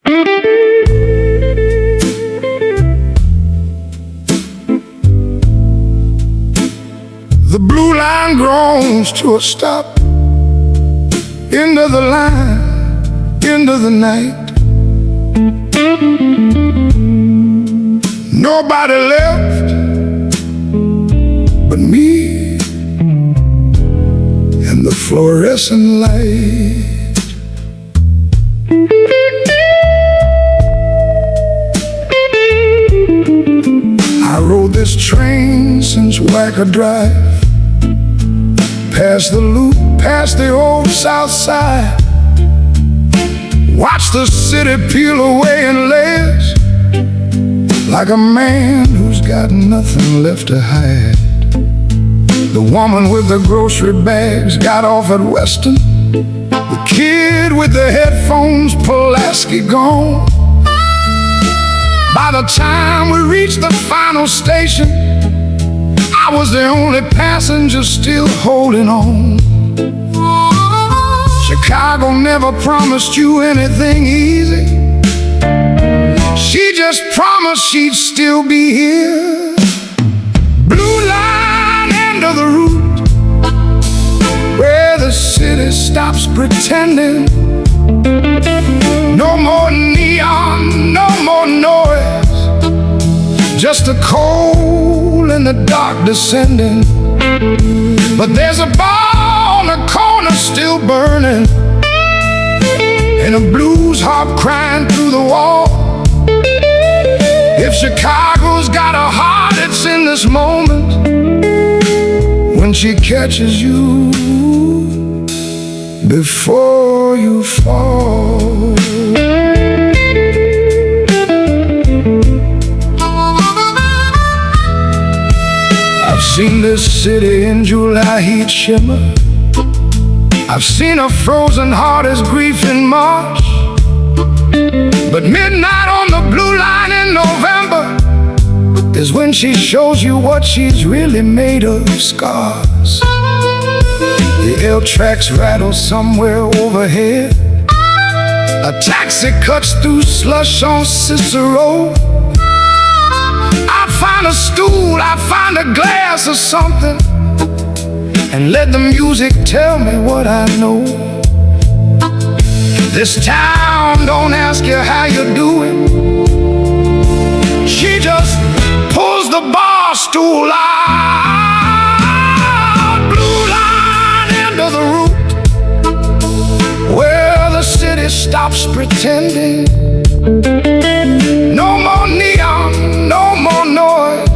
The blue line groans to a stop. Into the line, into the night. Nobody left but me and the fluorescent light. I rode this train since Wacker Drive, past the loop, past the old South Side. Watch the city peel away in layers, like a man who's got nothing left to hide. The woman with the grocery bags got off at Weston. The kid with the headphones, Pulaski gone. By the time we reached the final station, I was the only passenger still holding on. Chicago never promised you anything easy. She just promised she'd still be here. Blue line, end of the route, where the city stops pretending. No more neon, no more noise, just the cold and the dark descending. But there's a bar on the corner still burning, and a blues harp crying through the wall. If Chicago's got a heart, it's in this moment, when she catches you before you fall. I've seen this city in July heat shimmer. I've seen a frozen heart as grief in March. But midnight on the blue line in November is when she shows you what she's really made of, scars. The L tracks rattle somewhere overhead. A taxi cuts through slush on Cicero. I find a stool, I find a glass or something, and let the music tell me what I know. This town don't ask you how you're doing. She just pulls the bar stool out. Blue line, end of the route, where the city stops pretending. No more neon, no more noise,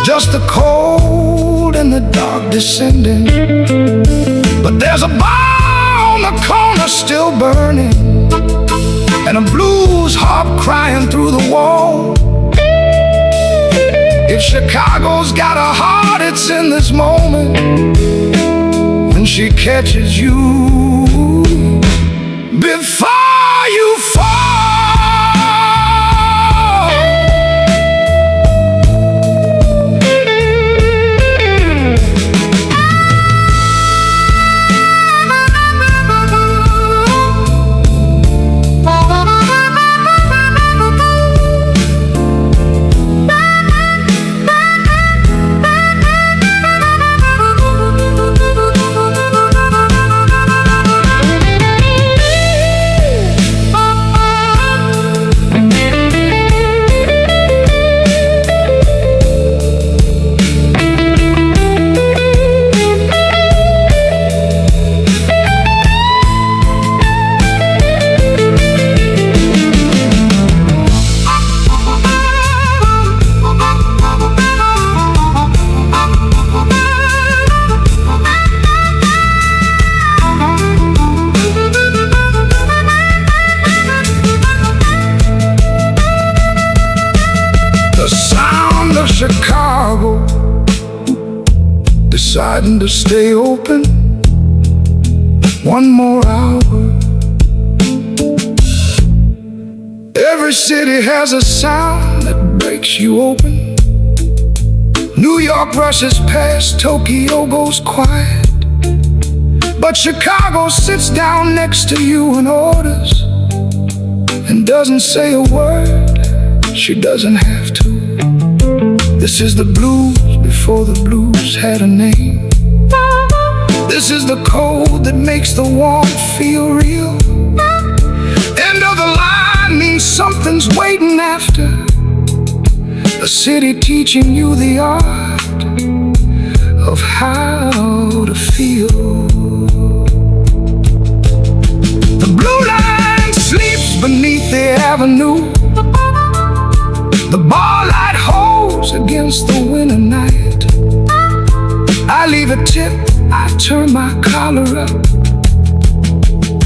just the cold and the dark descending. But there's a bar on the corner still burning, and a blues harp crying through the wall. If Chicago's got a heart, it's in this moment, when she catches you before you fall. Chicago, deciding to stay open one more hour. Every city has a sound that breaks you open. New York rushes past, Tokyo goes quiet, but Chicago sits down next to you and orders doesn't say a word, she doesn't have to. This is the blues before the blues had a name. This is the cold that makes the warmth feel real. End of the line means something's waiting after. A city teaching you the art of how to feel. The blue line sleeps beneath the avenue. The bar light holds against the winter night. I leave a tip, I turn my collar up.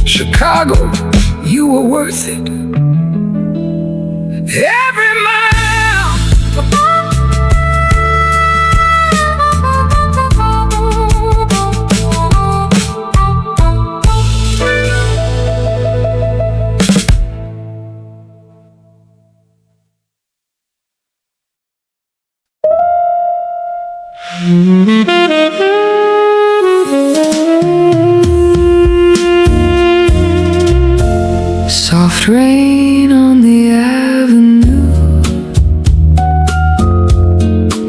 Chicago, you were worth it. Every mile. Soft rain on the avenue,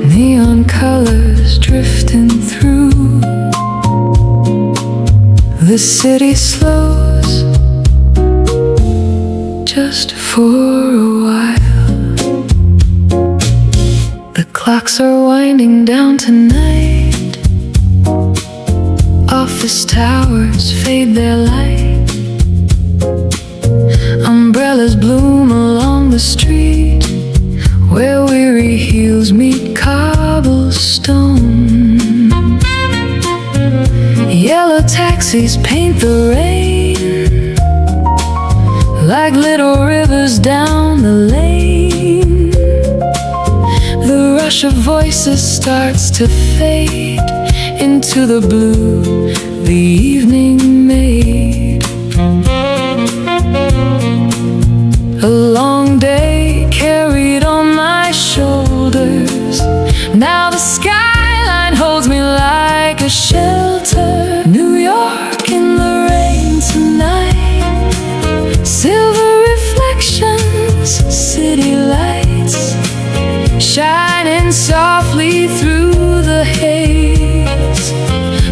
neon colors drifting through. The city slows just for a while. The clocks are winding down tonight. Office towers fade their light. Umbrellas bloom along the street where weary heels meet cobblestone. Yellow taxis paint the rain like little rivers down the lane. The rush of voices starts to fade into the blue the evening made. A long day carried on my shoulders. Now the skyline holds me like a shelter. New York in the rain tonight. Silver reflections, city lights shining softly through the haze,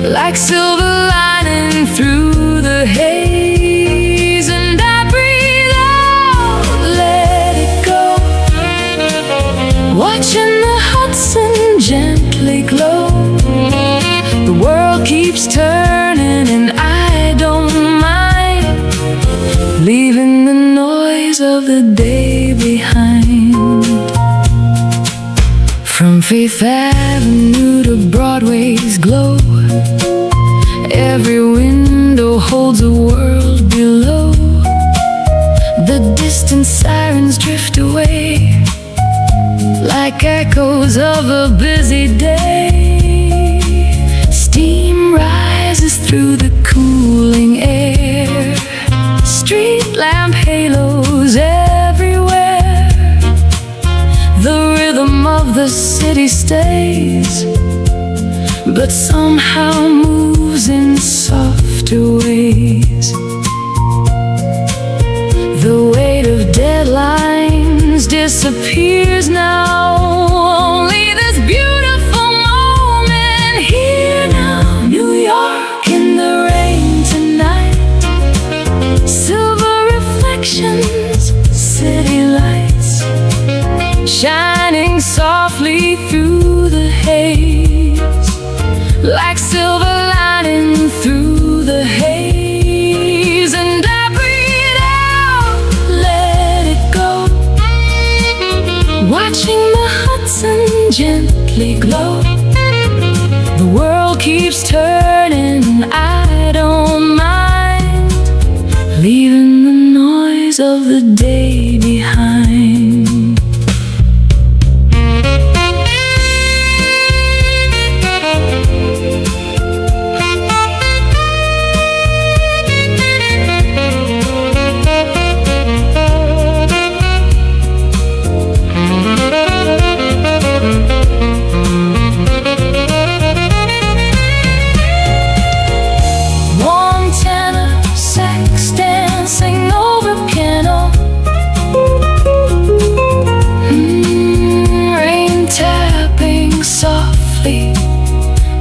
like silver lining through the haze. And I breathe out, let it go, watching the Hudson gently glow. The world keeps turning and I don't mind, leaving the noise of the day behind. From Faith Avenue to Broadway's glow, every window holds a world below. The distant sirens drift away like echoes of a busy day. Steam rises through the cooling air, street lamp halos everywhere. The rhythm of the city stays, but somehow moves in softer ways. The weight of deadlines disappears now. Only this beautiful moment here now. New York in the rain tonight. Silver reflections, city lights shining softly through the haze, like silver lining through the haze. And I breathe out, let it go, watching the Hudson gently glow. The world keeps turning, I don't mind, leaving the noise of the day behind.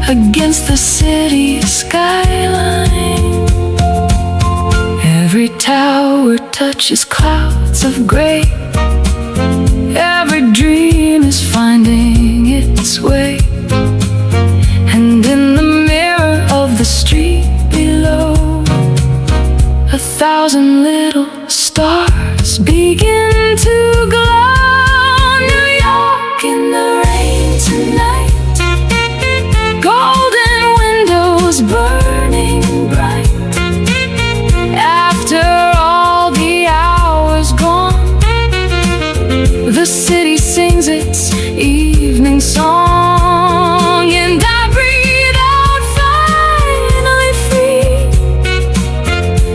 against the city skyline. Every tower touches clouds of gray. Every dream is finding its way. And in the mirror of the street below, 1,000 little stars begin to glow. New York in the rain tonight, golden windows burning bright. After all the hours gone, the city sings its evening song, and I breathe out finally free.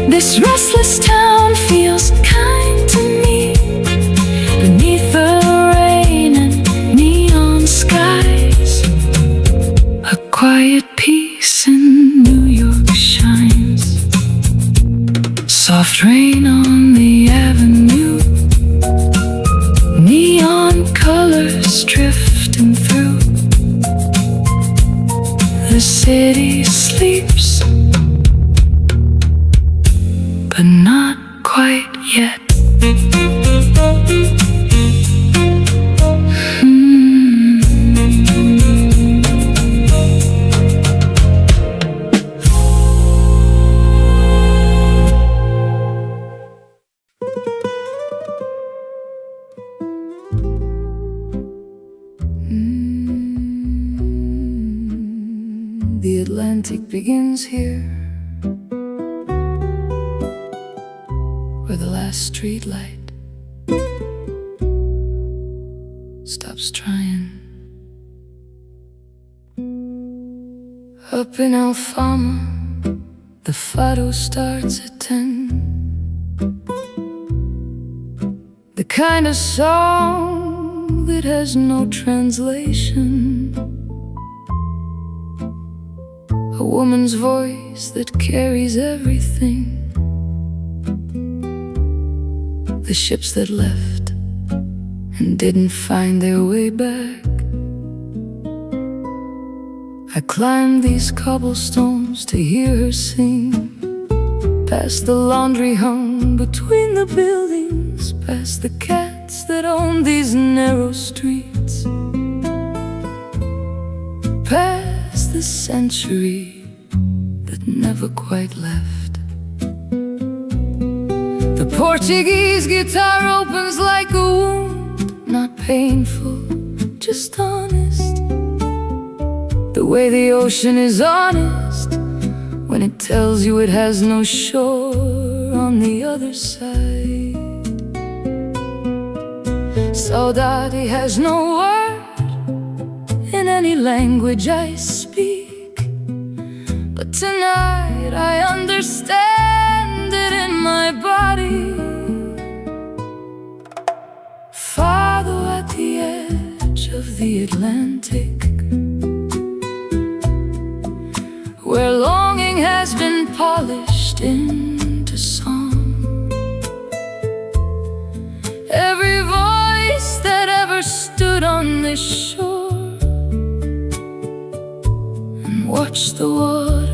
This restless town feels kind to me, beneath the rain and neon skies. A quiet peace in New York shines. Soft rain on the avenue, neon colors drifting through. The city sleeps, but not quite yet. The Atlantic begins here, where the last street light stops trying. Up in Alfama, the Fado starts at 10. The kind of song that has no translation. A woman's voice that carries everything. The ships that left and didn't find their way back. I climbed these cobblestones to hear her sing, past the laundry hung between the buildings, past the cats that own these narrow streets, past the century that never quite left. The Portuguese guitar opens like a wound, not painful, just honest. The way the ocean is honest when it tells you it has no shore on the other side. Saudade has no word in any language I speak, but tonight I understand it in my body. Fado at the edge of the Atlantic, where longing has been polished into song. Every voice that ever stood on this shore and watched the water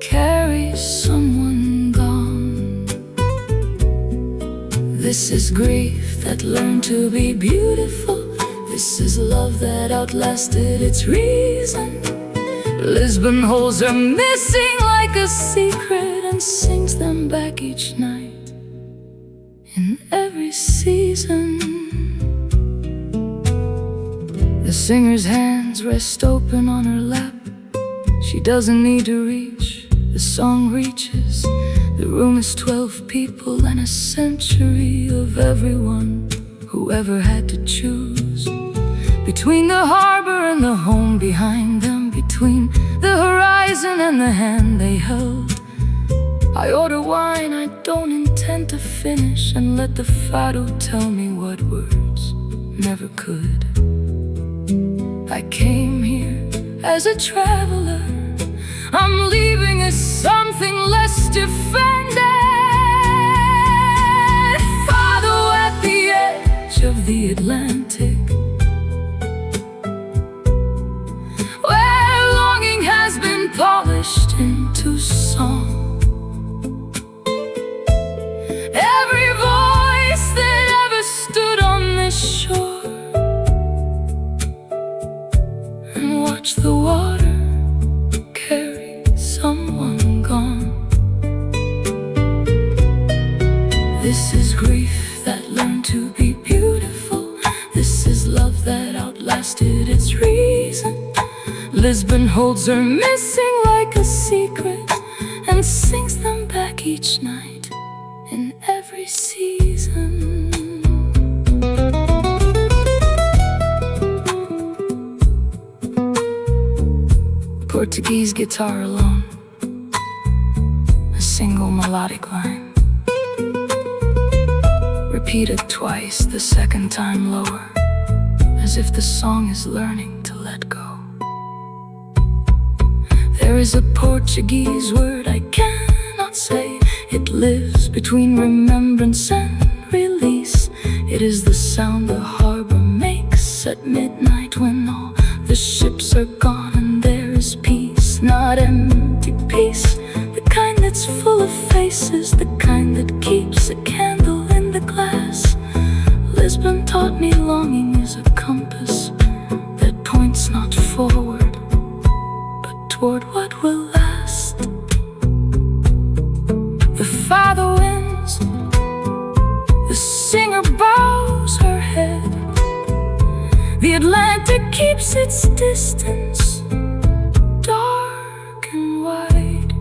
carry someone gone. This is grief that learned to be beautiful. This is love that outlasted its reason. Lisbon holds her missing like a secret and sings them back each night in every season. The singer's hands rest open on her lap. She doesn't need to reach, the song reaches. The room is 12 people and a century of everyone who ever had to choose between the harbor and the home behind them, between the horizon and the hand they held. I order wine I don't intend to finish, and let the Fado tell me what words never could. I came here as a traveler, I'm leaving as something less defended. Fado at the edge of the Atlantic, where water carries someone gone. This is grief that learned to be beautiful. This is love that outlasted its reason. Lisbon holds her missing like a secret and sings them back each night in every season. Portuguese guitar alone, a single melodic line, repeated twice, the second time lower, as if the song is learning to let go. There is a Portuguese word I cannot say. It lives between remembrance and release. It is the sound the harbor makes at midnight when all the ships are gone and there is peace. Not empty peace, the kind that's full of faces, the kind that keeps a candle in the glass. Lisbon taught me longing is a compass that points not forward toward what will last. The Fado ends, the singer bows her head. The Atlantic keeps its distance, dark and wide.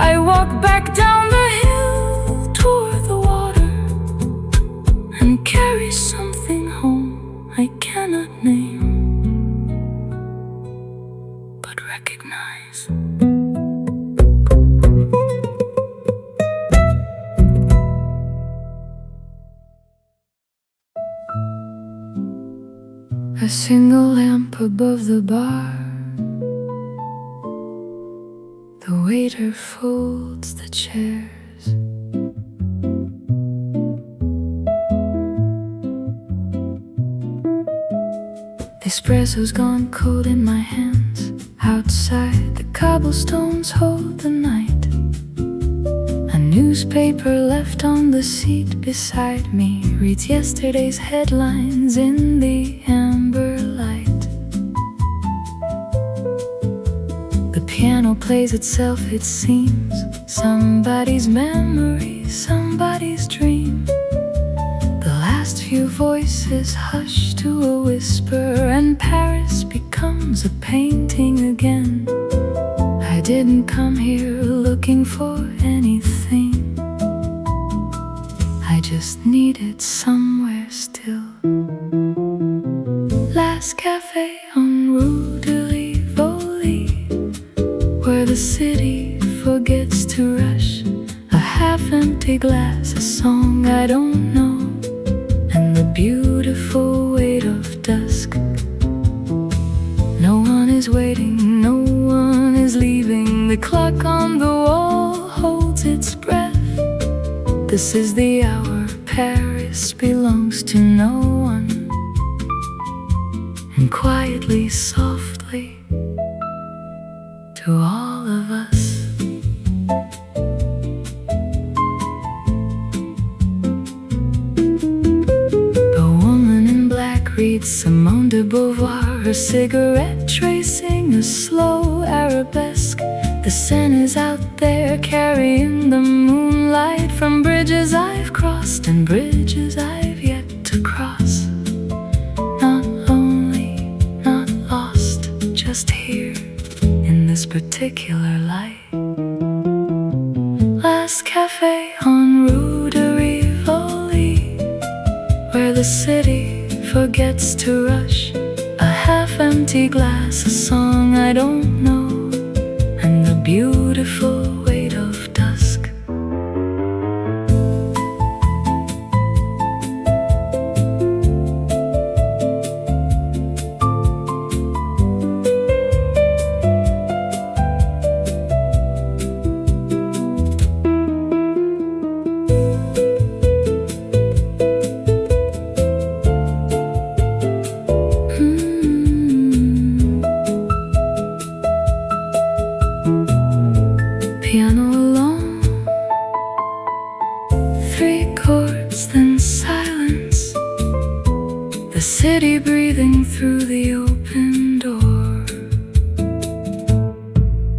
I walk back down the hill toward the water and carry something home I cannot name, recognize. A single lamp above the bar. The waiter folds the chairs. The espresso's gone cold in my hands. Outside, the cobblestones hold the night. A newspaper left on the seat beside me reads yesterday's headlines in the amber light. The piano plays itself, it seems. Somebody's memory, somebody's dream. The last few voices hush to a whisper, and Paris becomes a painting again. I didn't come here looking for anything. I just needed somewhere still. Last cafe on Rue de Rivoli, where the city forgets to rush. A half-empty glass, a song I don't know, and the beautiful weight of dusk. No one is waiting, no one is leaving. The clock on the wall holds its breath. This is the hour, Paris belongs to no one. And quietly, softly, to all of us. Reads Simone de Beauvoir, her cigarette tracing a slow arabesque. The sun is out there carrying the moonlight from bridges I've crossed and bridges I've yet to cross. Not lonely, not lost, just here in this particular light. Last cafe on Rue de Rivoli, where the city forgets to rush. A half-empty glass, a song I don't know, and the beautiful weight of dusk.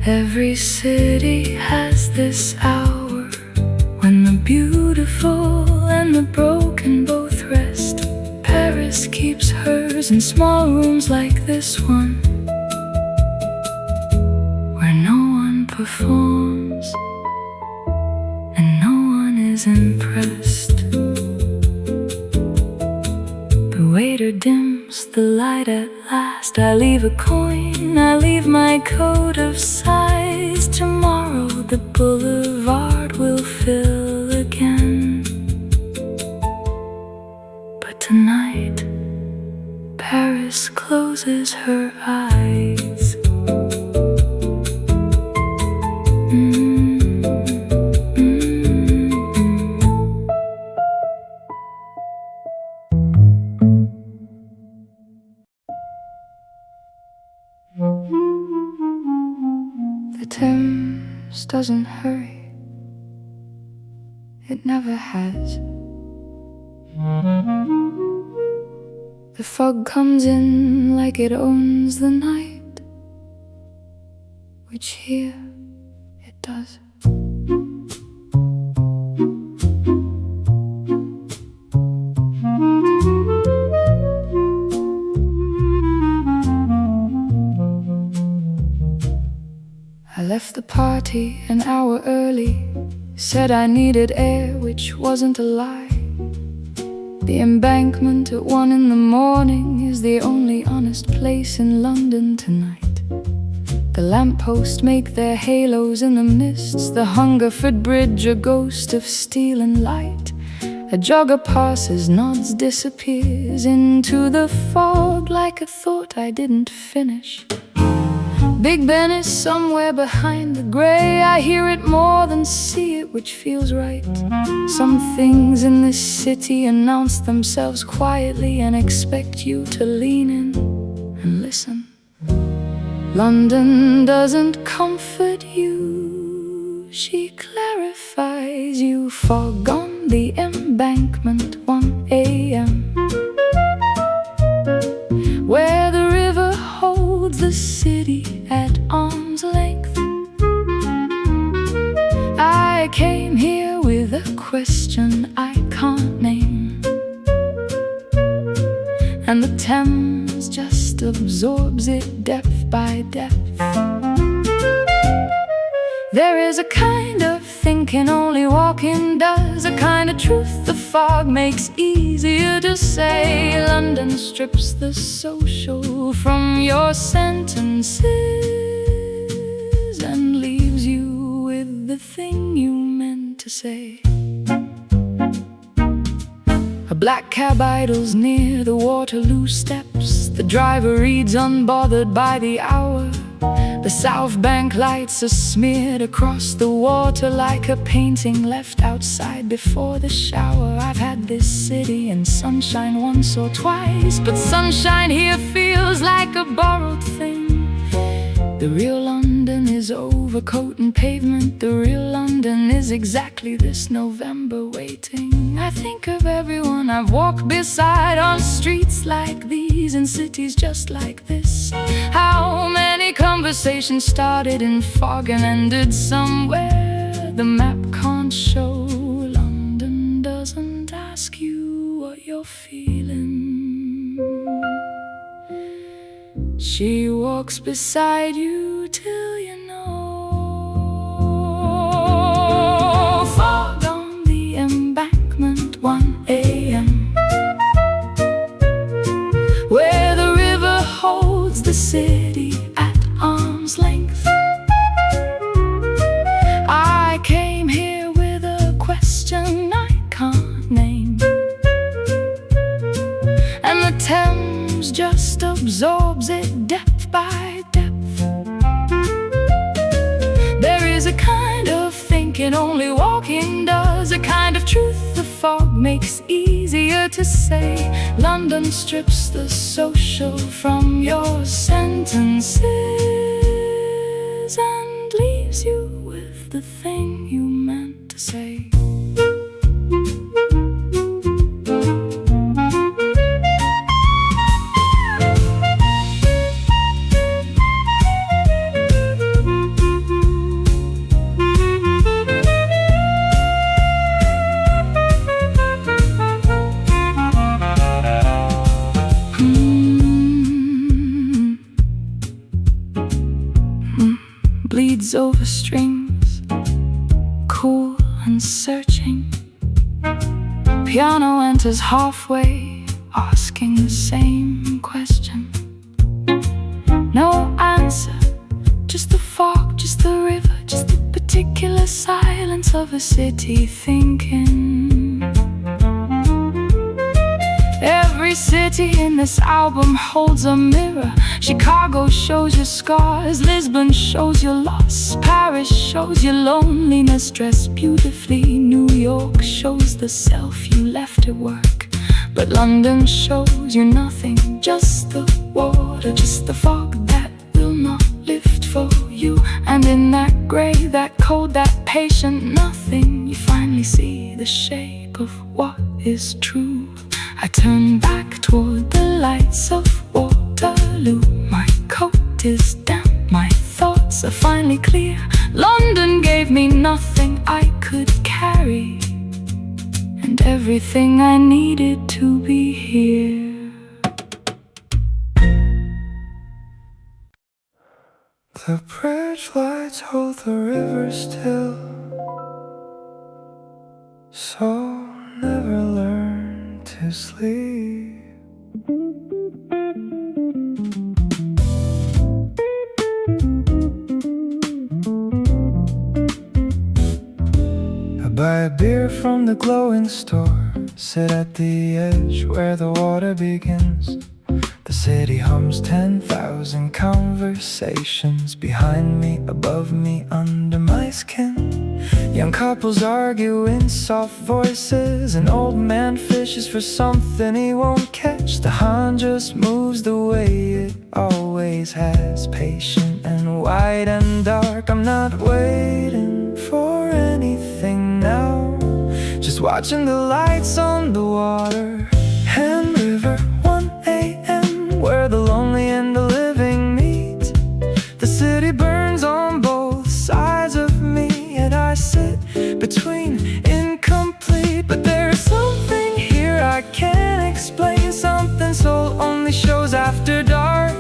Every city has this hour when the beautiful and the broken both rest. Paris keeps hers in small rooms like this one, where no one performs and no one is impressed. The waiter dims the light at last. I leave a coin, I leave my coat of size. Tomorrow the boulevard will fill again, but tonight Paris closes her eyes. The Thames doesn't hurry, it never has. The fog comes in like it owns the night, which here it does. I left the party an hour early, said I needed air, which wasn't a lie. The Embankment at 1 in the morning is the only honest place in London tonight. The lampposts make their halos in the mists, the Hungerford Bridge a ghost of steel and light. A jogger passes, nods, disappears into the fog like a thought I didn't finish. Big Ben is somewhere behind the grey. I hear it more than see it, which feels right. Some things in this city announce themselves quietly and expect you to lean in and listen. London doesn't comfort you, she clarifies you. Fog on the Embankment, 1 a.m., where the river holds the city at arm's length. I came here with a question I can't name, and the Thames just absorbs it depth by depth. There is a kind of thinking only walking does, a kind of truth the fog makes easier to say. London strips the social from your sentences and leaves you with the thing you meant to say. A black cab idles near the Waterloo steps. The driver reads unbothered by the hour. The South Bank lights are smeared across the water like a painting left outside before the shower. I've had this city in sunshine once or twice, but sunshine here feels like a borrowed thing. The real London is overcoat and pavement. The real London is exactly this November waiting. I think of everyone I've walked beside on streets like these, in cities just like this. How many conversations started in fog and ended somewhere the map can't show. London doesn't ask you what you're feeling, she walks beside you till you know. Fog on the Embankment, 1 a.m., where the river holds the city at arm's length. I came here with a question I can't name, and the Thames just absorbs it depth by depth. There is a kind of thinking only walking does, a kind of truth the fog makes easier to say. London strips the social from your sentences and leaves you with the thing you meant to say. bleeds over strings, cool and searching. Piano enters halfway, asking the same question. No answer, just the fog, just the river, just the particular silence of a city thinking. Every city in this album holds a mirror. Chicago shows your scars, Lisbon shows your loss, Paris shows your loneliness dressed beautifully, New York shows the self you left at work, but London shows you nothing, just the water, just the fog that will not lift for you. And in that gray, that cold, that patient nothing, you finally see the shape of what is true. I turn back toward the lights of Waterloo. My coat is damp, my thoughts are finally clear. London gave me nothing I could carry, and everything I needed to be here. The bridge lights hold the river still, so never learn to sleep. I buy a beer from the glowing store, sit at the edge where the water begins. The city hums 10,000 conversations behind me, above me, under my skin. Young couples argue in soft voices. An old man fishes for something he won't catch. The Han just moves the way it always has, patient and wide and dark. I'm not waiting for anything now, just watching the lights on the water and river. 1 a.m. where the lonely and the living meet. The city burns on both sides of me, and I sit between, incomplete. But there's something here I can't explain, something soul only shows after dark.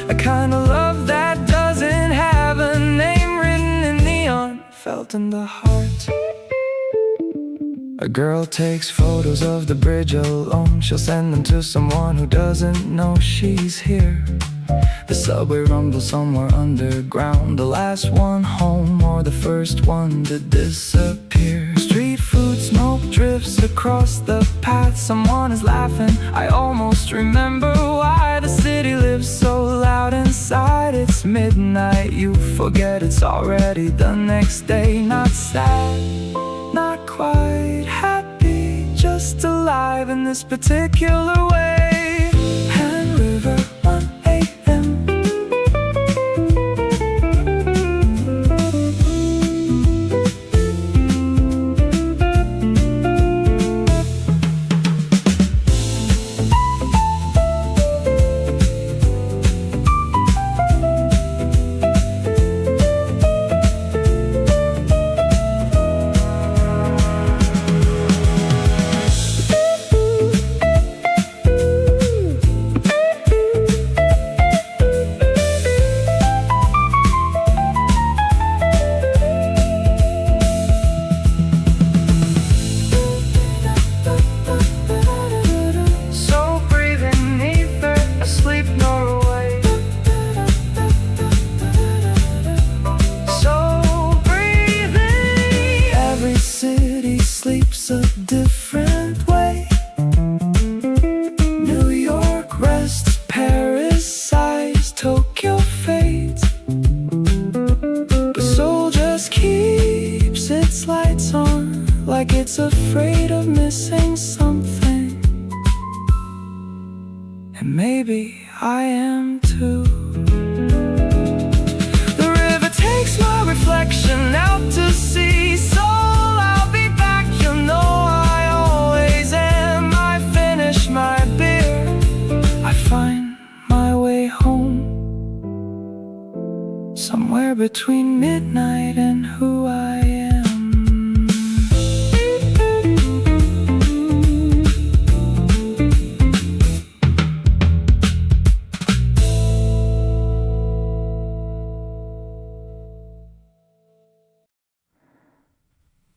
A kind of love that doesn't have a name, written in neon, felt in the heart. A girl takes photos of the bridge alone. She'll send them to someone who doesn't know she's here. The subway rumbles somewhere underground, the last one home or the first one to disappear. Street food smoke drifts across the path. Someone is laughing, I almost remember why. The city lives so loud inside. It's midnight, you forget it's already the next day. Not sad, not quite happy, just alive in this particular way. And river, 1 a.m. Sleeps a different way. New York rests, Paris sighs, Tokyo fades, but Seoul just keeps its lights on, like it's afraid of missing something. And maybe I am too. The river takes my reflection out to sea. So I always am. I finish my beer, I find my way home, somewhere between midnight and who I am.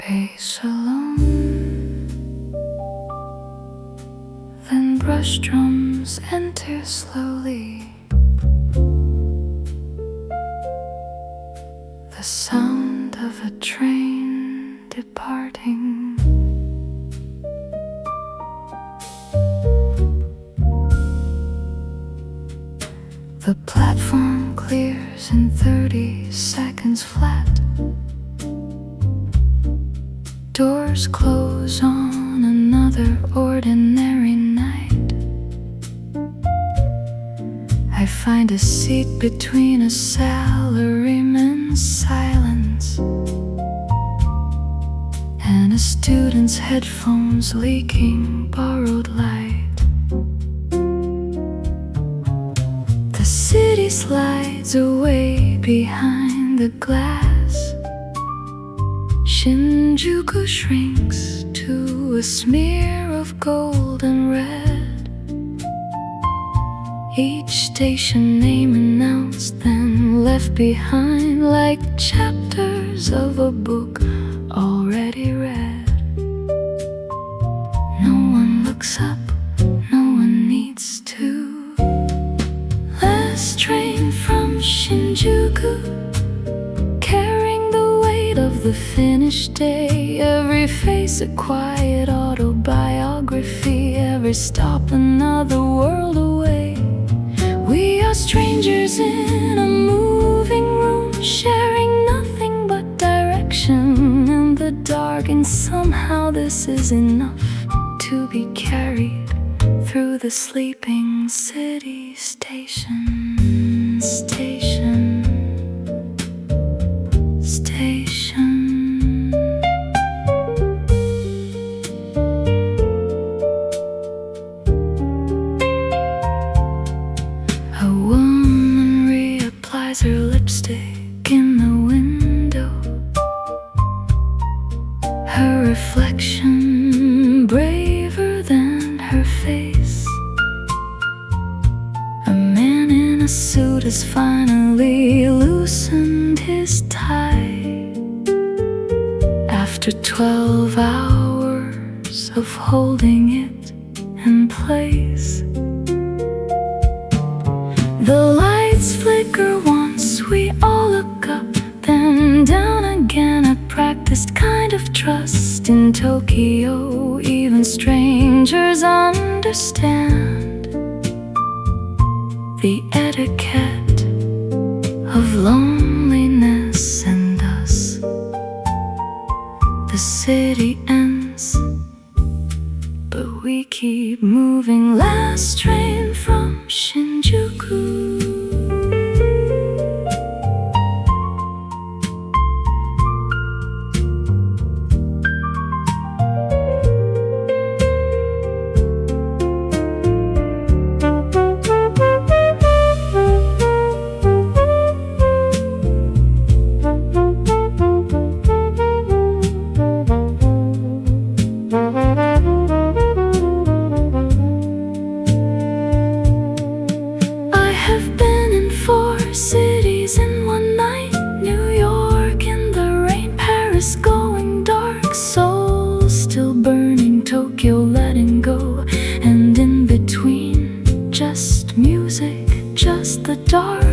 pace alone. Then brush drums enter slowly. The sound of a train departing. The platform clears in 30 seconds flat. Doors close on another ordinary night. I find a seat between a salaryman's silence and a student's headphones leaking borrowed light. The city slides away behind the glass. Shinjuku shrinks to a smear of gold and red. Each station name announced, then left behind like chapters of a book already read. No one looks up, no one needs to. Last train from Shinjuku, carrying the weight of the finished day. Every face a quiet autobiography, every stop another world away. We are strangers in a moving room, sharing nothing but direction in the dark. And somehow this is enough to be carried through the sleeping city station. Station. A woman reapplies her lipstick in the window. Her reflection braver than her face. A man in a suit has finally loosened his tie. After 12 hours of holding it in place. The lights flicker once, we all look up, then down again. A practiced kind of trust in Tokyo, even strangers understand the etiquette of loneliness and us. The city ends, but we keep moving. Last train from Shinjuku. Cities in one night, New York in the rain, Paris going dark, Seoul still burning, Tokyo letting go, and in between, just music, just the dark.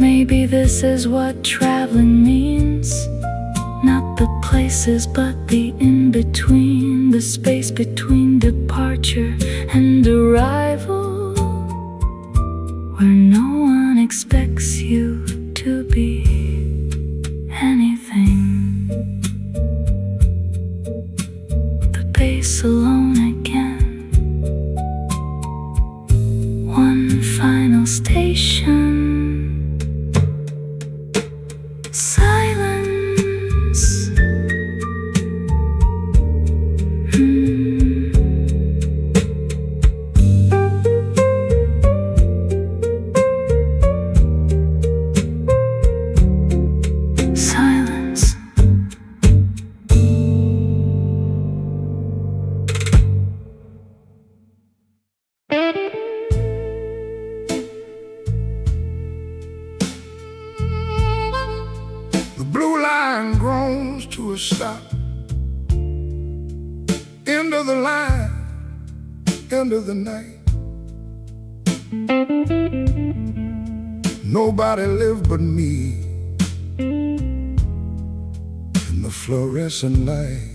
Maybe this is what traveling means, not the places but the in-between, the space between departure and arrival, where no one expects you to be anything. The bass alone again. One final station. Silence. line groans to a stop. End of the line, end of the night. Nobody lived but me in the fluorescent light.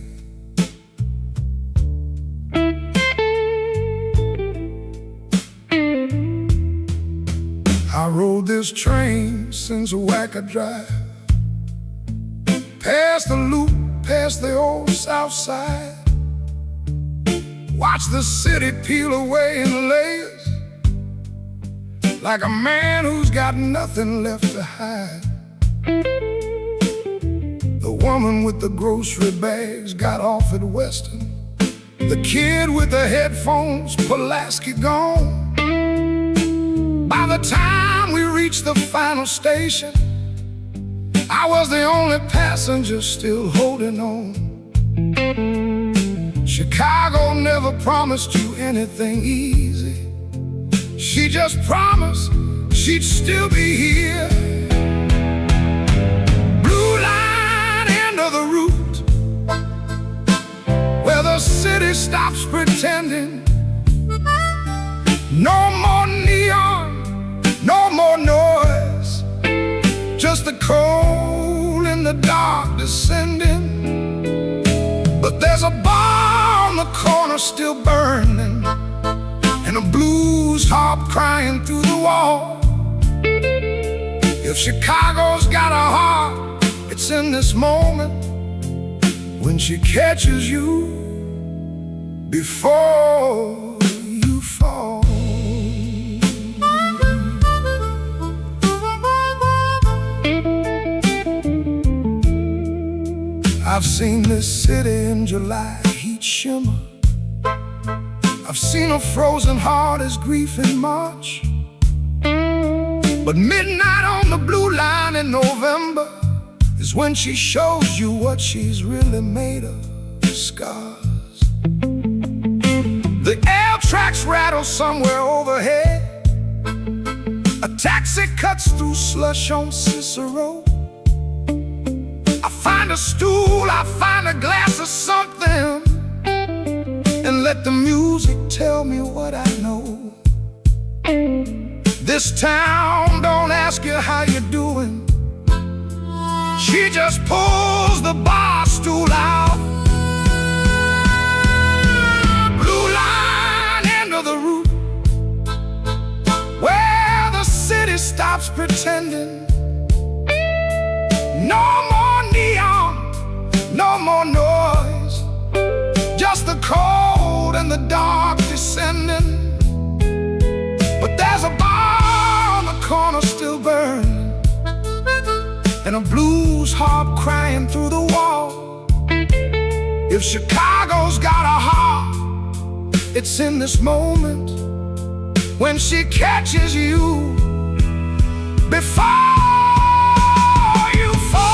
I rode this train since a Wacker Drive, past the loop, past the old South Side. Watch the city peel away in layers, like a man who's got nothing left to hide. The woman with the grocery bags got off at Western. The kid with the headphones, Pulaski gone. By the time we reached the final station, I was the only passenger still holding on. Chicago never promised you anything easy. She just promised she'd still be here. Blue line, end of the route, where the city stops pretending. No more neon, no more noise, just the cold in the dark descending. But there's a bar on the corner still burning, and a blues harp crying through the wall. If Chicago's got a heart, it's in this moment, when she catches you before you fall. I've seen this city in July heat shimmer. I've seen a frozen heart as grief in March. But midnight on the blue line in November is when she shows you what she's really made of, scars. The L tracks rattle somewhere overhead. A taxi cuts through slush on Cicero. I find a stool, I find a glass of something, and let the music tell me what I know. This town don't ask you how you're doing. She just pulls the bar stool out. Blue line, end of the route, where the city stops pretending. No more neon, no more noise, just the cold and the dark descending. But there's a bar on the corner still burning, and a blues harp crying through the wall. If Chicago's got a heart, it's in this moment, when she catches you before you fall.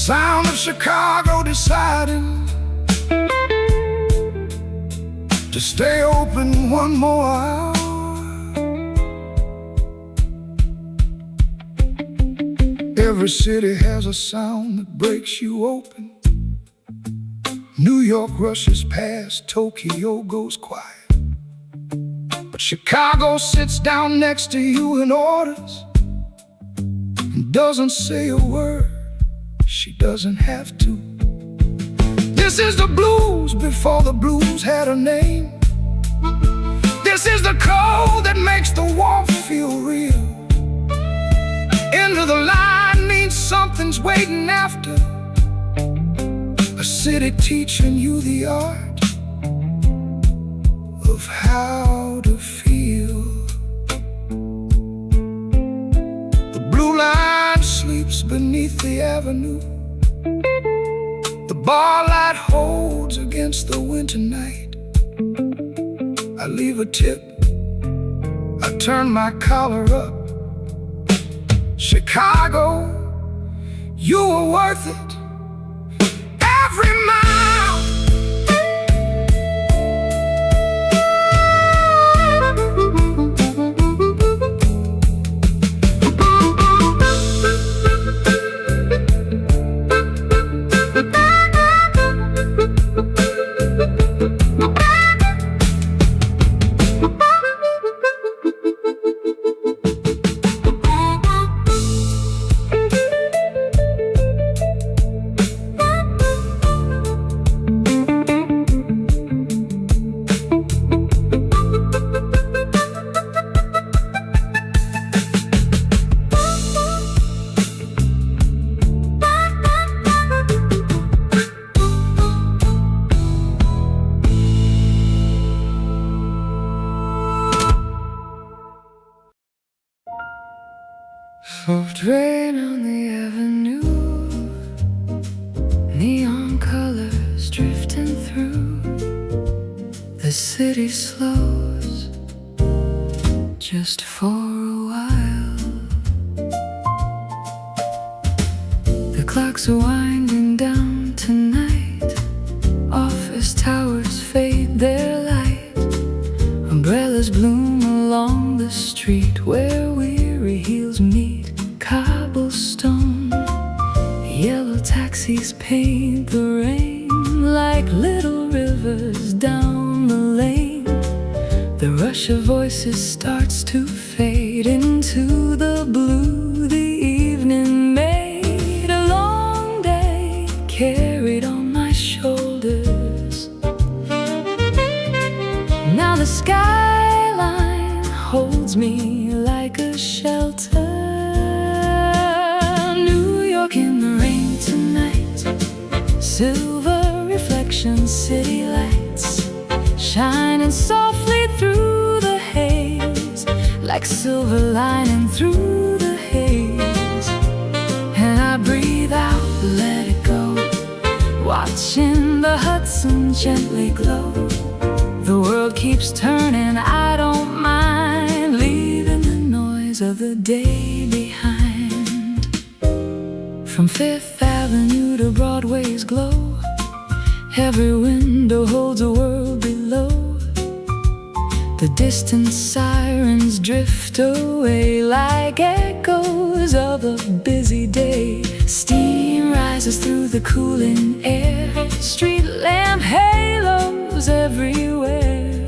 Sound of Chicago deciding to stay open one more hour. Every city has a sound that breaks you open. New York rushes past, Tokyo goes quiet, but Chicago sits down next to you and orders, and doesn't say a word. She doesn't have to. This is the blues before the blues had a name. This is the cold that makes the warmth feel real. End of the line means something's waiting after. A city teaching you the art of how to feel. The blue line sleeps beneath the avenue. The bar light holds against the winter night. I leave a tip, I turn my collar up. Chicago, you were worth it. Every mile. Soft rain on the avenue, neon colors drifting through. The city slows just for a while. The clocks are winding down tonight. Office towers fade their light. Umbrellas bloom along the street where weary heels meet cobblestone. Yellow taxis paint the rain like little rivers down the lane. The rush of voices starts to fade into the blue. The evening made a long day carried on my shoulders. Now the skyline holds me like a shelter. New York in the rain tonight, silver reflection, city lights shining softly through the haze, like silver lining through the haze. And I breathe out, let it go, watching the Hudson gently glow. The world keeps turning, I don't mind, leaving the noise of the day behind. From Fifth Avenue to Broadway's glow, every window holds a world below. The distant sirens drift away like echoes of a busy day. Steam rises through the cooling air, street lamp halos everywhere.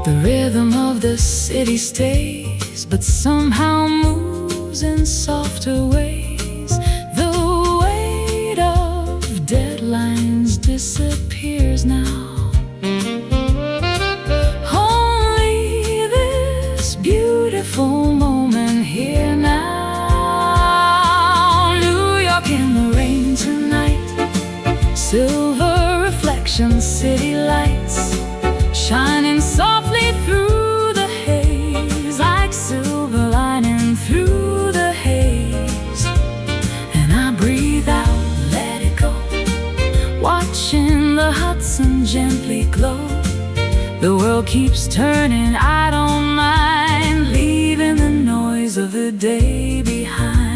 The rhythm of the city stays, but somehow moves in softer ways. The weight of deadlines disappears now. Only this beautiful moment here now. New York in the rain tonight, silver reflection, city lights shining softly through the haze, like silver lining through the haze. And I breathe out, let it go, watching the Hudson gently glow. The world keeps turning, I don't mind, leaving the noise of the day behind.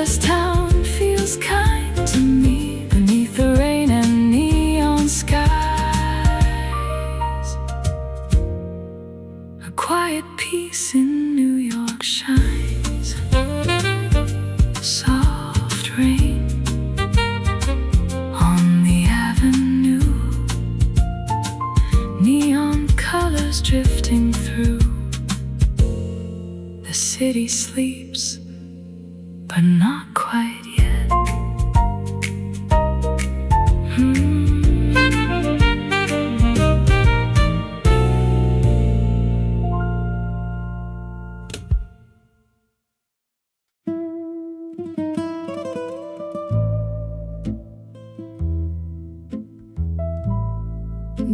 this town feels kind to me, beneath the rain and neon skies. A quiet peace in New York shines. Soft rain on the avenue, neon colors drifting through. The city sleeps, but not quite yet.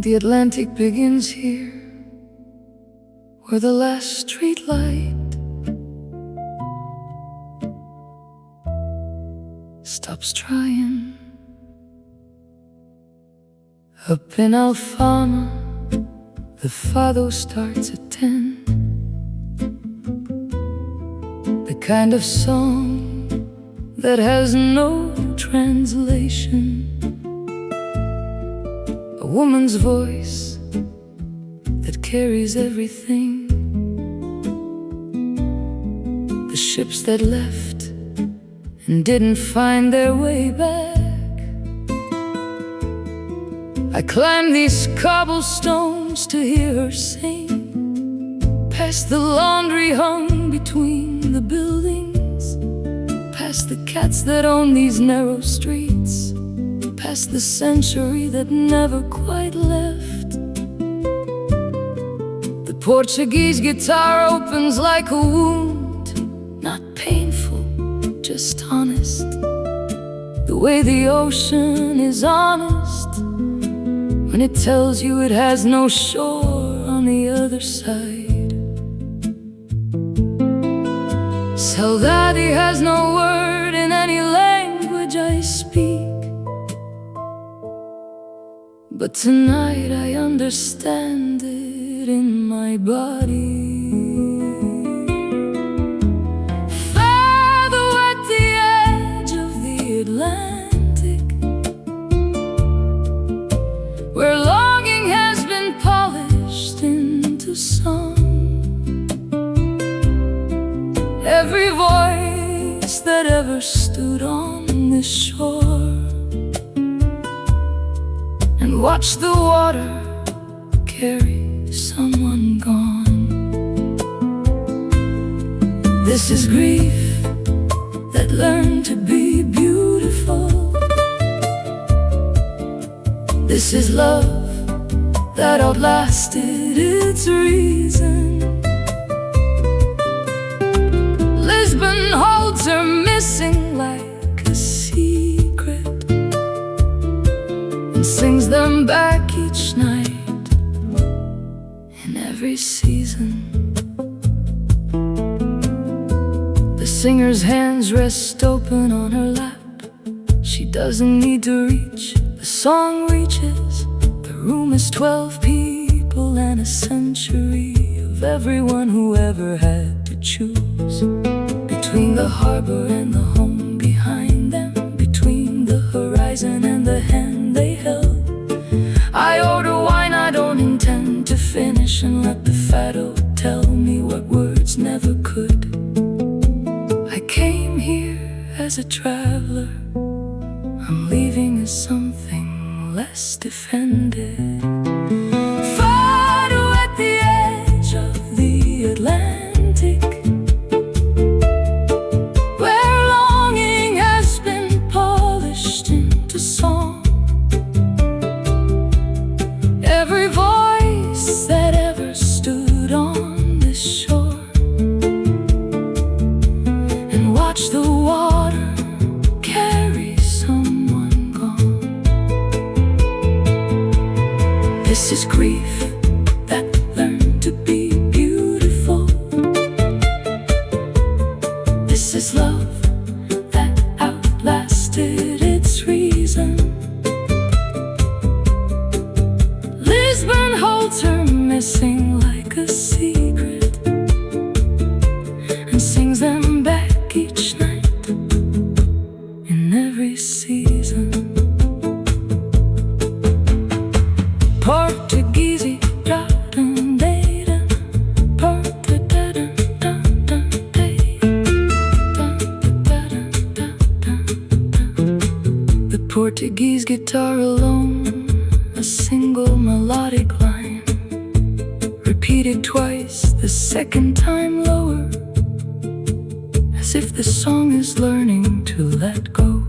The Atlantic begins here, where the last street light stops trying. Up in Alfama, the Fado starts at 10. The kind of song that has no translation. A woman's voice that carries everything. The ships that left and didn't find their way back. I climb these cobblestones to hear her sing, past the laundry hung between the buildings, past the cats that own these narrow streets, past the century that never quite left. The Portuguese guitar opens like a wound, not painful, just honest. The way the ocean is honest when it tells you it has no shore on the other side. Saudade has no word in any language I speak, but tonight I understand it in my body. Fado at the edge of the Atlantic, where longing has been polished into song. Every voice that ever stood on this shore and watched the water carry someone gone. This is grief that learned to be beautiful. This is love that outlasted its reason. Lisbon holds her missing like a secret and sings them back each night in every season. The singer's hands rest open on her lap. She doesn't need to reach, the song reaches. The room is 12 people and a century of everyone who ever had to choose between the harbor and the home behind them, between the horizon and the hand they held. I order wine I don't intend to finish, and let the Fado tell me what words never could. I came here as a traveler, I'm leaving as something less defended. Fado at the edge of the Atlantic, where longing has been polished into song. Every voice that ever stood on this shore and watched the water carry someone gone. This is grief that learned to be beautiful. This is love that outlasted its reason. Lisbon holds her missing like a secret and sings them back each night Portuguese guitar alone, a single melodic line, repeated twice, the second time lower, as if the song is learning to let go.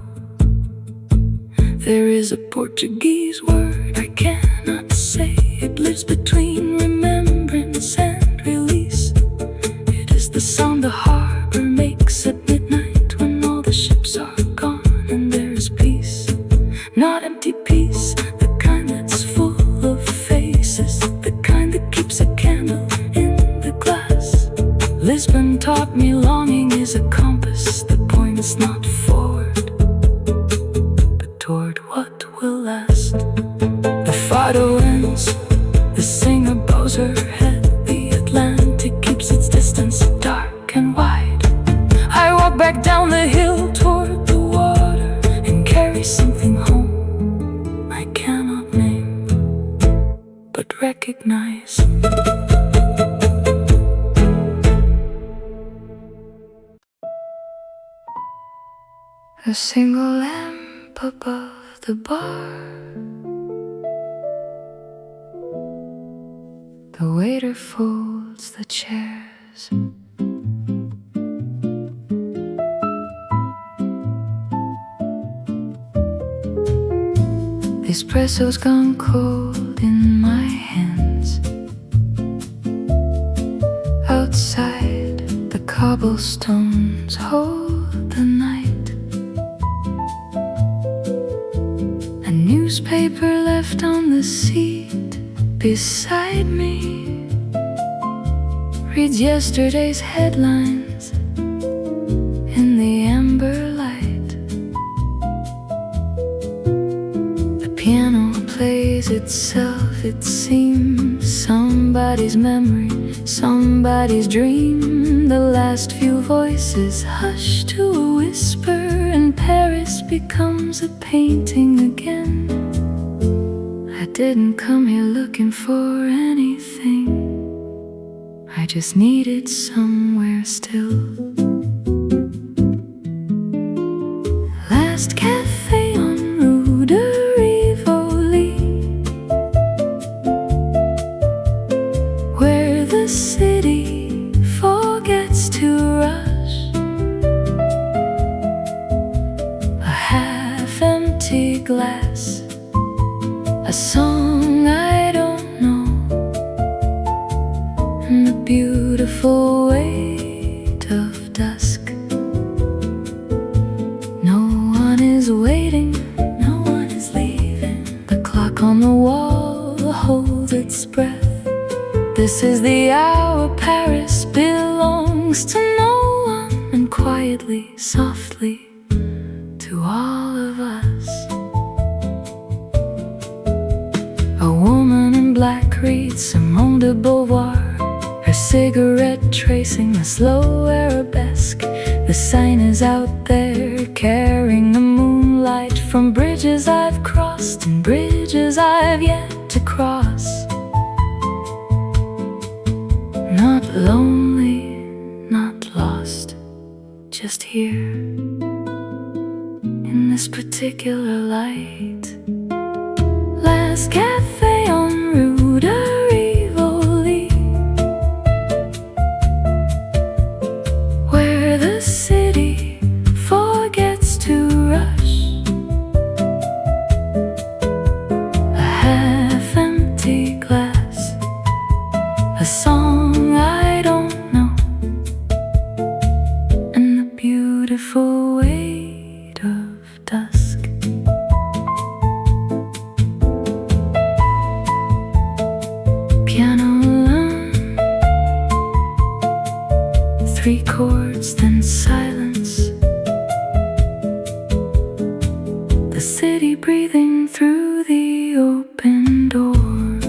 There is a Portuguese word I cannot say. It lives between remembrance and release. It is the sound the harbor makes at midnight when all the ships are gone and there is peace. Not empty peace, the kind that's full of faces, the kind that keeps a candle in the glass. Lisbon taught me longing is a compass that points not forward, but toward what will last. The Fado ends, the singer bows her head. The Atlantic keeps its distance dark and wide. I walk back down the hill toward the water and carry something home I cannot name, but recognize. A single lamp above the bar. The waiter folds the chairs. The espresso's gone cold in my hands. Outside, the cobblestones hold the night. A newspaper left on the seat beside me reads yesterday's headlines in the amber light. The piano plays itself, it seems. Somebody's memory, somebody's dream. The last few voices hush to a whisper, and Paris becomes a painting again. I didn't come here looking for anything, I just needed somewhere still. Last cafe on Rue de Rivoli, where the city forgets to rush. A half-empty glass, a song I don't know, and the beautiful weight of dusk. No one is waiting, no one is leaving. The clock on the wall holds its breath. This is the hour Paris belongs to no one, and quietly, softly, to all of us. A woman in black reads Simone de Beauvoir, her cigarette tracing a slow arabesque. The sign is out there, carrying the moonlight from bridges I've crossed and bridges I've yet to cross. Not lonely, not lost, just here, in this particular light. Last cafe on Rue de Rivoli, where the city forgets to rush. A half-empty glass, a song I don't know, and the beautiful weight of dusk. Piano alone, 3 chords, then silence. The city breathing through the open door.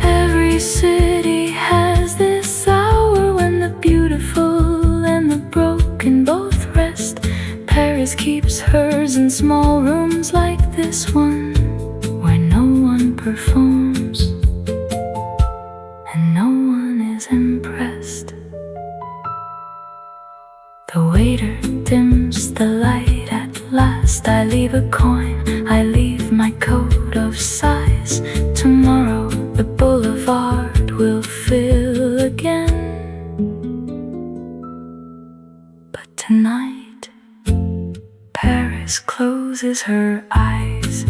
Every city has this hour when the beautiful and the broken both rest. Paris keeps hers in small rooms like this one, where no one performs and no one is impressed. The waiter dims the light dust, I leave a coin, I leave my coat of size. Tomorrow the boulevard will fill again. But tonight, Paris closes her eyes.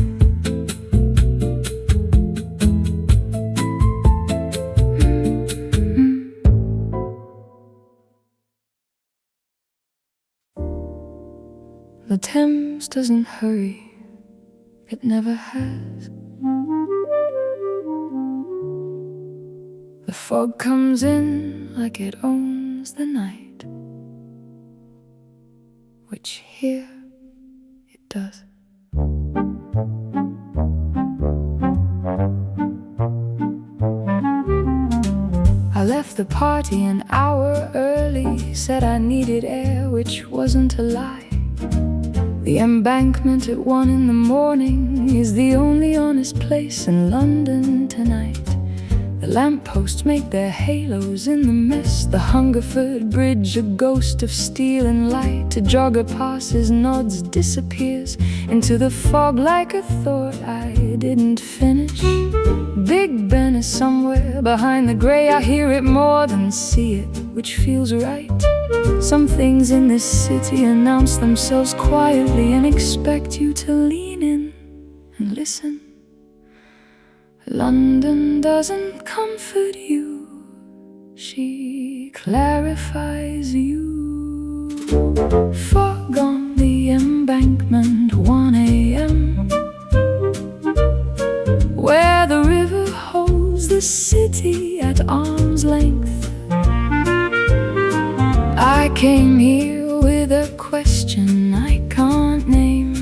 The Thames doesn't hurry, it never has. The fog comes in like it owns the night, which here it does. I left the party an hour early, said I needed air, which wasn't a lie. The Embankment at 1 in the morning is the only honest place in London tonight. The lampposts make their halos in the mist, the Hungerford Bridge a ghost of steel and light. A jogger passes, nods, disappears into the fog like a thought I didn't finish. Big Ben is somewhere behind the grey, I hear it more than see it, which feels right. Some things in this city announce themselves quietly and expect you to lean in and listen. London doesn't comfort you, she clarifies you. Fog on the Embankment, 1 a.m., where the river holds the city at arm's length. I came here with a question I can't name,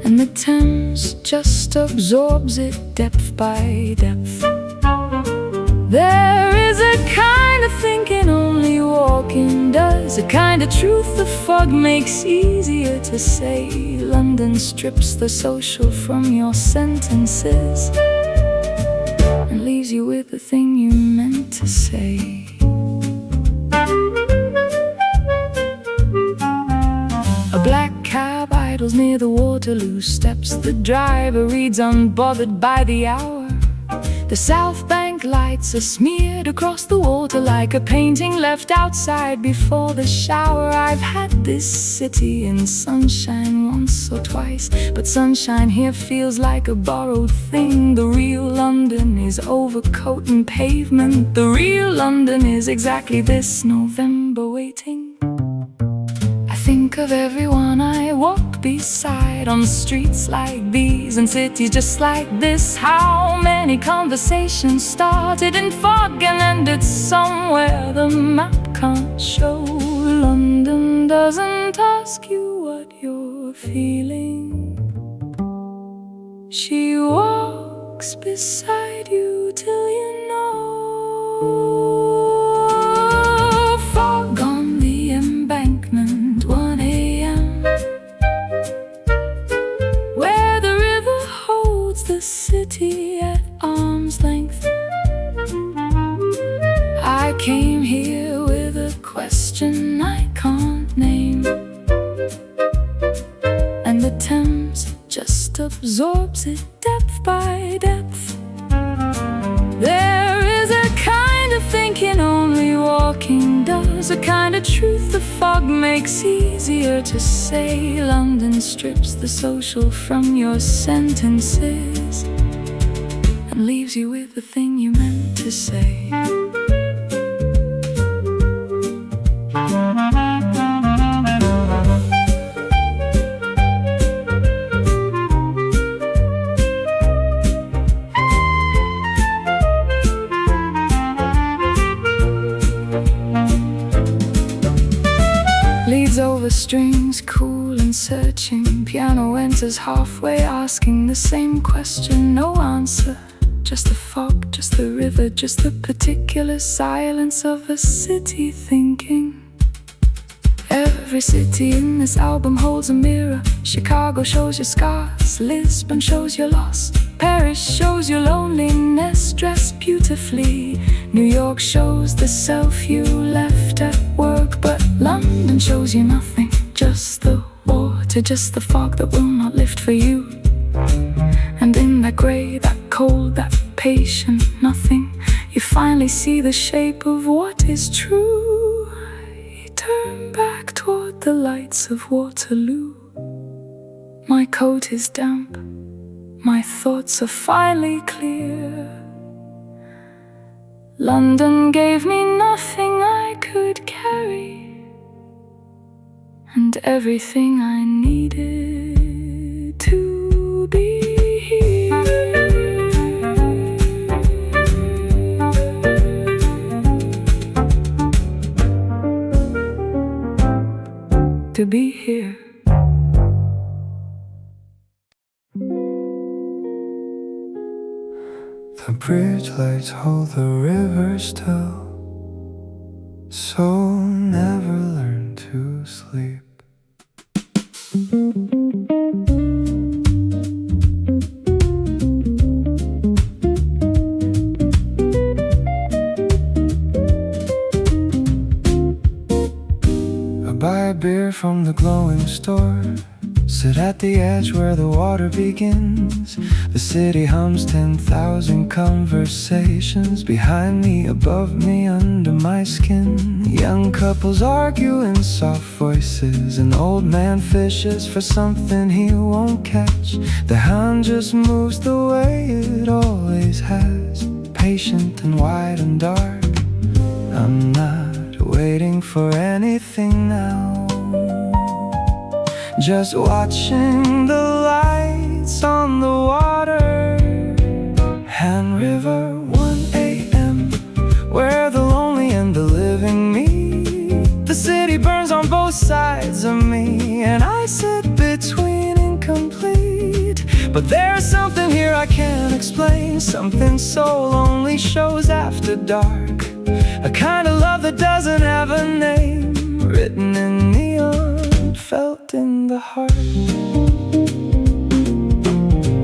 and the Thames just absorbs it depth by depth. There is a kind of thinking only walking does, a kind of truth the fog makes easier to say. London strips the social from your sentences and leaves you with the thing you meant to say. A black cab idles near the Waterloo steps. The driver reads unbothered by the hour. The South Bank lights are smeared across the water like a painting left outside before the shower. I've had this city in sunshine once or twice, but sunshine here feels like a borrowed thing. The real London is overcoat and pavement. The real London is exactly this November waiting. Think of everyone I walk beside on streets like these and cities just like this. How many conversations started in fog and ended somewhere the map can't show. London doesn't ask you what you're feeling, she walks beside you till you know. Fog on the Embankment, 1 a.m., where the river holds the city at arm's length. I came here with a question I can't name, and the Thames just absorbs it depth by depth. There is a kind of thinking only walking does, a kind of truth the fog makes easier to say. London strips the social from your sentences and leaves you with the thing you meant to say. Leads over strings, cool and searching. Piano enters halfway, asking the same question. No answer, just the fog, just the river, just the particular silence of a city thinking. Every city in this album holds a mirror. Chicago shows your scars, Lisbon shows your loss, Paris shows your loneliness dressed beautifully, New York shows the self you left at work, but London shows you nothing, just the wall. to just the fog that will not lift for you. And in that gray, that cold, that patient nothing, you finally see the shape of what is true. You turn back toward the lights of Waterloo. My coat is damp, my thoughts are finally clear. London gave me nothing I could carry, and everything I needed to be here. To be here. The bridge lights hold the river still, so never learn to sleep. I buy a beer from the glowing store, sit at the edge where the water begins. The city hums 10,000 conversations, behind me, above me, under my skin. Young couples argue in soft voices. An old man fishes for something he won't catch. The hound just moves the way it always has, patient and wide and dark. I'm not waiting for anything now, just watching the lights on the water. Hand River, 1 a.m., where the lonely and the living meet. The city burns on both sides of me, and I sit between incomplete. But there's something here I can't explain, something so lonely shows after dark. A kind of love that doesn't have a name, written in neon, felt in the heart.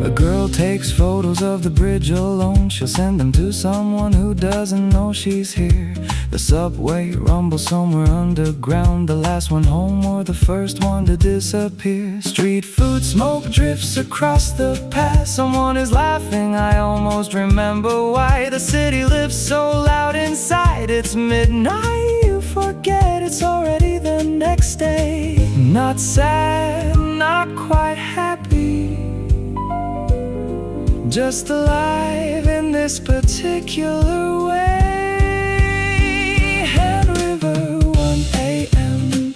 A girl takes photos of the bridge alone. She'll send them to someone who doesn't know she's here. The subway rumbles somewhere underground, the last one home or the first one to disappear. Street food smoke drifts across the path. Someone is laughing, I almost remember why. The city lives so loud inside, it's midnight. You forget it's already the next day. Not sad, not quite happy, just alive in this particular way. Hand River, 1 a.m.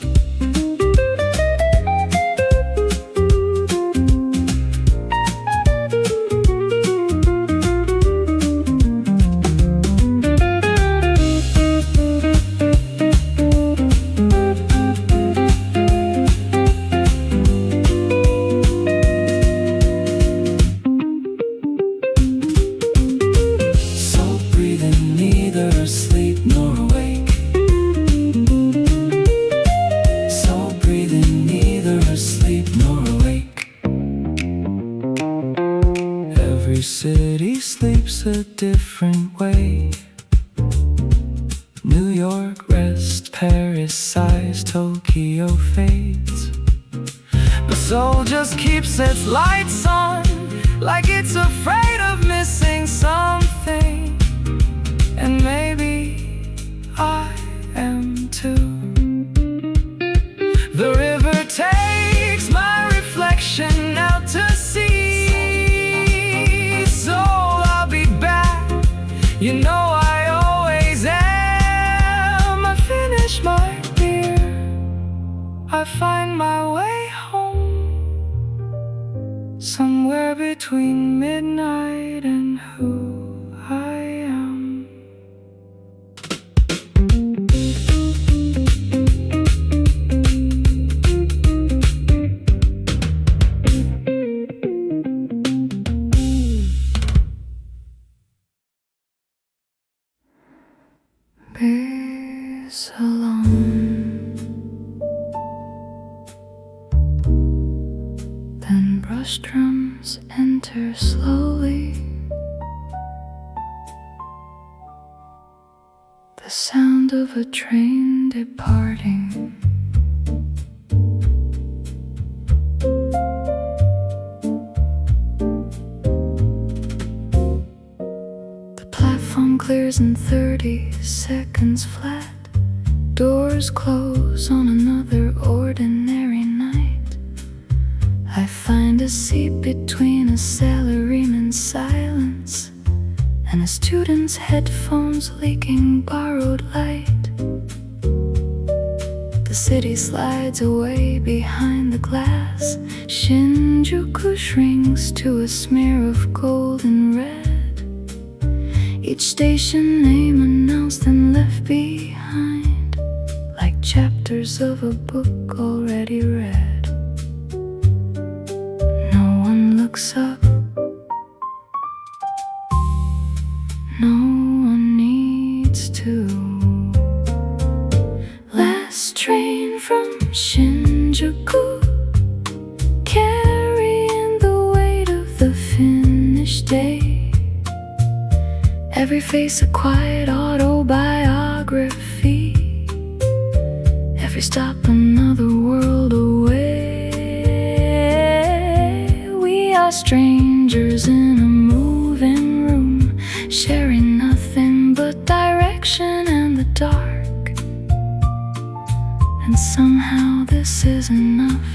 Every city sleeps a different way. New York rests, Paris sighs, Tokyo fades. The soul just keeps its lights on, like it's afraid of missing something. And maybe I am too. The river takes my reflection out to sea. So I'll be back, you know I always am. I finish my beer, I find my way home, somewhere between midnight and who I am. Beers alone, then brush drums enter slowly. The sound of a train departing, phone clears in 30 seconds flat. Doors close on another ordinary night. I find a seat between a salaryman's silence and a student's headphones leaking borrowed light. The city slides away behind the glass. Shinjuku shrinks to a smear of gold and red. Each station name announced and left behind, like chapters of a book already read. No one looks up. No one needs to. Last train from Shinjuku, carrying the weight of the finished day. Every face a quiet autobiography. Every stop another world away. We are strangers in a moving room, sharing nothing but direction and the dark. And somehow this is enough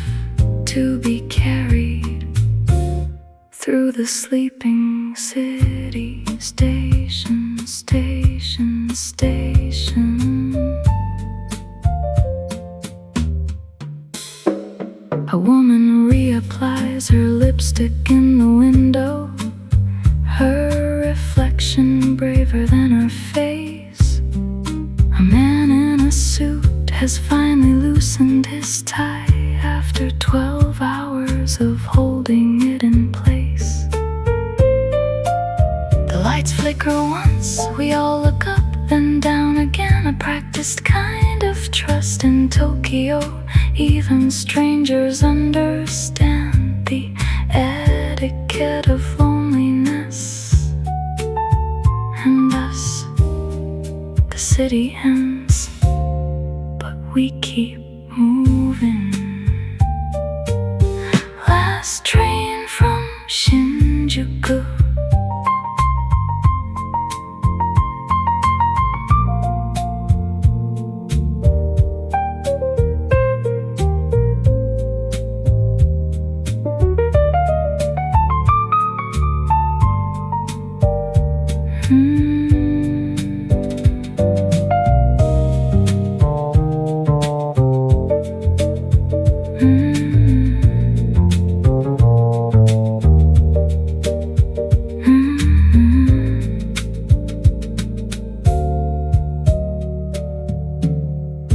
to be carried through the sleeping city. Station, station, station. A woman reapplies her lipstick in the window, her reflection braver than her face. A man in a suit has finally loosened his tie after 12 hours of holding it in place. The lights flicker once, we all look up, then down again. A practiced kind of trust in Tokyo. Even strangers understand the etiquette of loneliness. And thus, the city ends, but we keep moving. Last train from Shinjuku.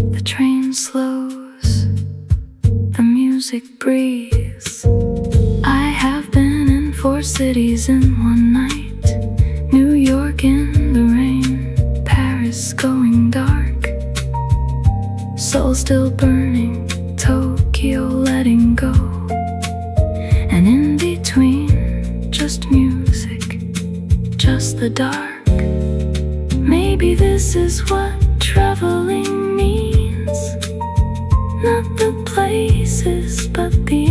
The train slows, the music breathes. I have been in 4 cities in one night. New York in the rain, Paris going dark, Seoul still burning, Tokyo letting go. And in between, just music, just the dark. Maybe this is what traveling means. Not the places, but the